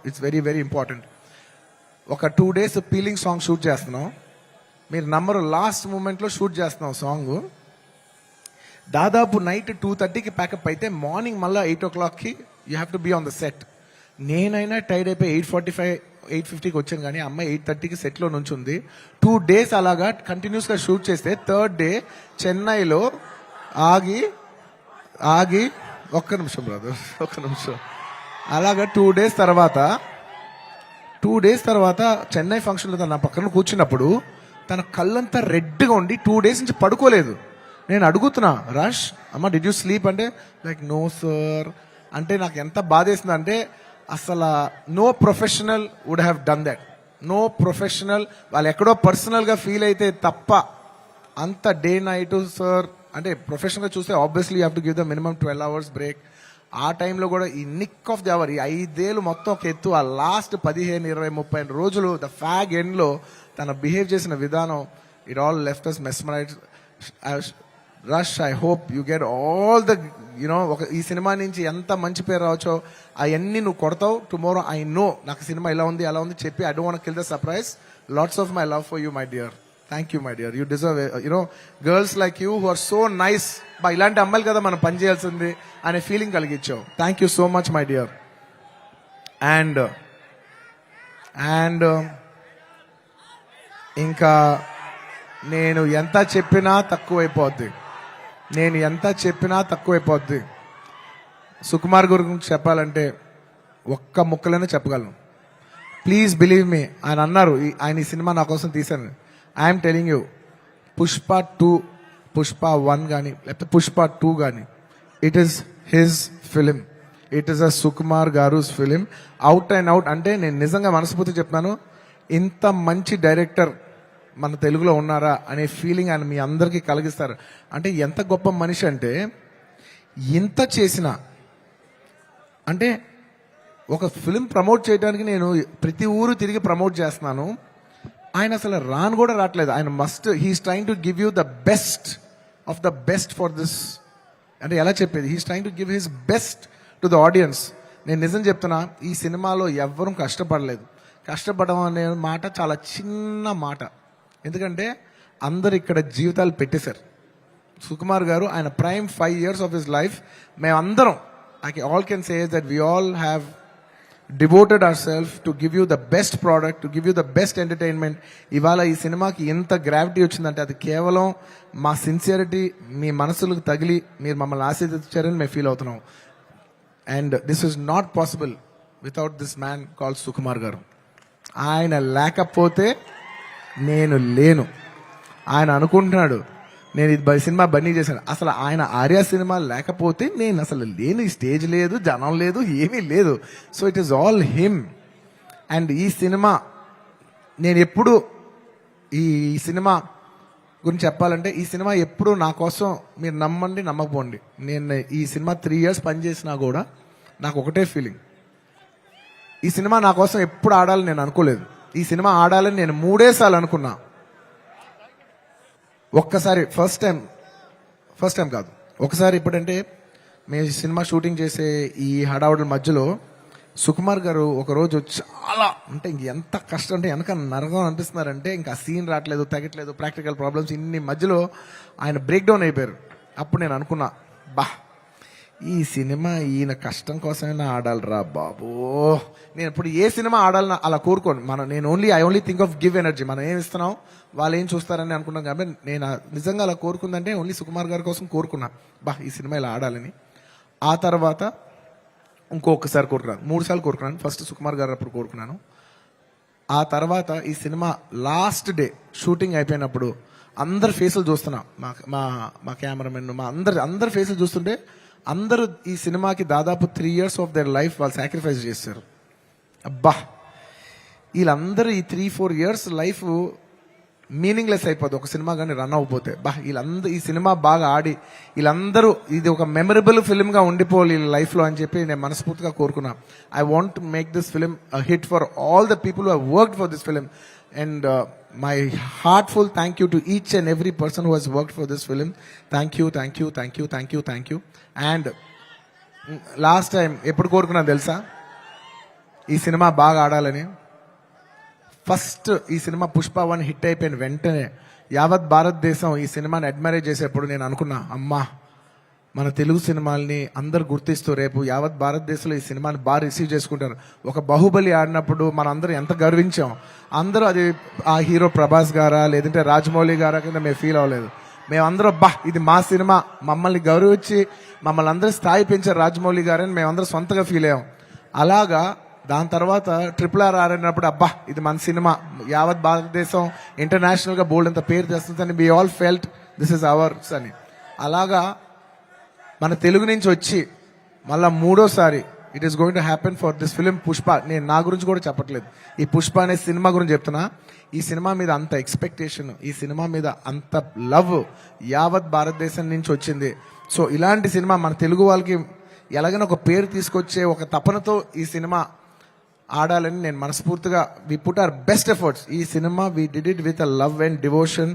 It's very very important. ఒక 2 days peeling song shoot చేస్తున్నాం. మీరు నమ్మరు, లాస్ట్ మూమెంట్లో షూట్ చేస్తున్నాం సాంగ్. దాదాపు నైట్ 2:30కి ప్యాకప్ అయితే మార్నింగ్ మళ్ళీ 8 o'clockకి you have to be on the set. నేనైనా టైర్డ్ అయిపోయి 8:45 8:50కి వచ్చాను, కానీ అమ్మాయి 8:30కి సెట్లో నుంచి ఉంది. 2 days అలాగా కంటిన్యూస్గా షూట్ చేస్తే థర్డ్ డే చెన్నైలో ఆగి ఒక్క నిమిషం బ్రదర్, ఒక్క నిమిషం, అలాగా 2 days తర్వాత చెన్నై ఫంక్షన్లో తన పక్కన కూర్చున్నప్పుడు తన కళ్ళంతా రెడ్గా ఉండి 2 days నుంచి పడుకోలేదు. నేను అడుగుతున్నా, రష్ అమ్మ డిడ్ యూ స్లీప్ అంటే లైక్ నో సార్ అంటే నాకు ఎంత బాధేస్తుంది అంటే అసలు no professional would have done that. No professional వాళ్ళు ఎక్కడో పర్సనల్గా ఫీల్ అయితే తప్ప అంత డే నైట్ సార్ అంటే ప్రొఫెషనల్గా చూస్తే obviously you have to give the minimum 12 hours break. ఆ టైంలో కూడా ఈ నిక్ ఆఫ్ ది అవర్, ఈ 5 ఏళ్ళు మొత్తం ఒక ఎత్తు, ఆ లాస్ట్ 15, 20, 30 రోజులు ద ఫ్యాగ్ ఎండ్లో తన బిహేవ్ చేసిన విధానం, it all left us mesmerize. Rash, I hope you get all the ఒక ఈ సినిమా నుంచి ఎంత మంచి పేరు రావచ్చో అవన్నీ నువ్వు కొడతావు. టుమారో ఐ నో నాకు సినిమా ఇలా ఉంది అలా ఉంది చెప్పి I don't want kill the surprise. Lots of my love for you my dear. Thank you my dear. You deserve girls like you who are so nice. ఇలాంటి అమ్మాయిలు కదా మనం పని చేయాల్సింది అనే ఫీలింగ్ కలిగించావు. Thank you so much my dear. And ఇంకా నేను ఎంత చెప్పినా తక్కువైపోద్ది. సుకుమార్ గురించి చెప్పాలంటే ఒక్క ముక్కలోనే చెప్పగలను. Please believe me. ఆయన అన్నారు ఆయన ఈ సినిమా నా కోసం తీశాను. ఐఎమ్ టెలింగ్ యూ, పుష్ప 1 కానీ లేకపోతే పుష్ప 2 కానీ it is his film. It is a Sukumar గారుస్ ఫిలిం. Out and out. అంటే నేను నిజంగా మనస్ఫూర్తి చెప్తున్నాను, ఇంత మంచి డైరెక్టర్ మన తెలుగులో ఉన్నారా అనే ఫీలింగ్ ఆయన మీ అందరికీ కలిగిస్తారు. అంటే ఎంత గొప్ప మనిషి అంటే ఇంత చేసిన అంటే ఒక ఫిలిం ప్రమోట్ చేయడానికి నేను ప్రతి ఊరు తిరిగి ప్రమోట్ చేస్తున్నాను. ఆయన అసలు కూడా రావట్లేదు. ఆయన he's trying to give you the best of the best for this. అంటే ఎలా చెప్పేది, he's trying to give his best to the audience. నేను నిజం చెప్తున్నా, ఈ సినిమాలో ఎవ్వరూ కష్టపడలేదు. కష్టపడడం అనే మాట చాలా చిన్న మాట, ఎందుకంటే అందరు ఇక్కడ జీవితాలు పెట్టేశారు. సుకుమార్ గారు ఆయన prime 5 years of his life మేమందరం all can say that we all have devoted our self to give you the best product, to give you the best entertainment. ఇవాళ ఈ సినిమాకి ఎంత గ్రావిటీ వచ్చిందంటే అది కేవలం మా సిన్సియరిటీ మీ మనసులకు తగిలి మీరు మమ్మల్ని ఆశీర్వదించారని మేము ఫీల్ అవుతున్నాం. And this is not possible without this man called Sukumar garu. ఆయన లేకపోతే నేను లేను. ఆయన అనుకుంటున్నాడు నేను ఇది సినిమా బన్నీ చేశాను. అసలు ఆయన ఆర్య సినిమా లేకపోతే నేను అసలు లేను. ఈ స్టేజ్ లేదు, జనం లేదు, ఏమీ లేదు. So it is all him. And ఈ సినిమా నేను ఎప్పుడు ఈ సినిమా గురించి చెప్పాలంటే ఈ సినిమా ఎప్పుడు నా కోసం మీరు నమ్మండి నమ్మకపోండి, నేను ఈ సినిమా 3 years పనిచేసినా కూడా నాకు ఒకటే ఫీలింగ్, ఈ సినిమా నా కోసం ఎప్పుడు ఆడాలని నేను అనుకోలేదు. ఈ సినిమా ఆడాలని నేను 3 సార్లు అనుకున్నా. ఒక్కసారి ఫస్ట్ టైం కాదు, ఒకసారి ఇప్పుడంటే మేము సినిమా షూటింగ్ చేసే ఈ హడావుడి మధ్యలో సుకుమార్ గారు ఒకరోజు చాలా అంటే ఎంత కష్టం అంటే వెనక నరకం అనిపిస్తున్నారంటే ఇంకా సీన్ రావట్లేదు, తగ్గట్లేదు, ప్రాక్టికల్ ప్రాబ్లమ్స్, ఇన్ని మధ్యలో ఆయన బ్రేక్ డౌన్ అయిపోయారు. అప్పుడు నేను అనుకున్నా, ఈ సినిమా ఈయన కష్టం కోసమైనా ఆడాలిరా బాబో. నేను ఇప్పుడు ఏ సినిమా ఆడాలని అలా కోరుకోను. I only think of give energy. మనం ఏం ఇస్తున్నాం వాళ్ళు ఏం చూస్తారని అనుకున్నాం. కాబట్టి నేను నిజంగా అలా కోరుకుందంటే ఓన్లీ సుకుమార్ గారి కోసం కోరుకున్నా, ఈ సినిమా ఇలా ఆడాలని. ఆ తర్వాత ఇంకొకసారి కోరుకున్నాను, 3 సార్లు కోరుకున్నాను. ఫస్ట్ సుకుమార్ గారు అప్పుడు కోరుకున్నాను. ఆ తర్వాత ఈ సినిమా లాస్ట్ డే షూటింగ్ అయిపోయినప్పుడు అందరి ఫేసులు చూస్తున్నా, మా కెమెరామెన్ మా అందరి ఫేసులు చూస్తుంటే అందరూ ఈ సినిమాకి దాదాపు 3 years ఆఫ్ దర్ లైఫ్ వాళ్ళు సాక్రిఫైస్ చేశారు. వీళ్ళందరూ ఈ 3-4 years లైఫ్ మీనింగ్లెస్ అయిపోద్ది ఒక సినిమా కానీ రన్ అవ్వకపోతే. వీళ్ళందరూ ఈ సినిమా బాగా ఆడి వీళ్ళందరూ ఇది ఒక మెమరబుల్ ఫిల్మ్గా ఉండిపోవాలి వీళ్ళ లైఫ్లో అని చెప్పి నేను మనస్ఫూర్తిగా కోరుకున్నా. I want to make this film a hit for all the people who have worked for this film. And my heartful thank you to each and every person who has worked for this film. Thank you. And last time ఎప్పుడు కోరుకున్నాను తెలుసా, ఈ cinema బాగా ఆడాలని. First ఈ cinema Pushpa 1 hit అయిపోయిన వెంటనే యావత్ భారతదేశం ఈ సినిమాని అడ్మైర్ చేసేప్పుడు నేను అనుకున్నా, అమ్మా మన తెలుగు సినిమాల్ని అందరు గుర్తిస్తూ రేపు యావత్ భారతదేశంలో ఈ సినిమాని బాగా రిసీవ్ చేసుకుంటారు. ఒక బాహుబలి ఆడినప్పుడు మనం అందరూ ఎంత గర్వించాం. అందరూ అది ఆ హీరో ప్రభాస్ గారా లేదంటే రాజమౌళి గారా కింద మేము ఫీల్ అవ్వలేదు. మేమందరం ఇది మా సినిమా, మమ్మల్ని గౌరవించి మమ్మల్ని అందరూ స్థాయి పెంచారు రాజమౌళి గారని మేమందరం సొంతగా ఫీల్ అయ్యాం. అలాగా దాని తర్వాత RRR ఆడినప్పుడు ఇది మన సినిమా, యావత్ భారతదేశం ఇంటర్నేషనల్గా బోల్డ్ అంత పేరు తెస్తుందని we all felt this is ours అని. అలాగా మన తెలుగు నుంచి వచ్చి మళ్ళా మూడోసారి it is going to happen for this film Pushpa. నేను నా గురించి కూడా చెప్పట్లేదు, ఈ పుష్ప అనే సినిమా గురించి చెప్తున్నా. ఈ సినిమా మీద అంత ఎక్స్పెక్టేషన్, ఈ సినిమా మీద అంత లవ్ యావత్ భారతదేశం నుంచి వచ్చింది. సో ఇలాంటి సినిమా మన తెలుగు వాళ్ళకి ఎలాగైనా ఒక పేరు తీసుకొచ్చే ఒక తపనతో ఈ సినిమా ఆడాలని నేను మనస్ఫూర్తిగా we put our best efforts. ఈ cinema we did it with a love and devotion.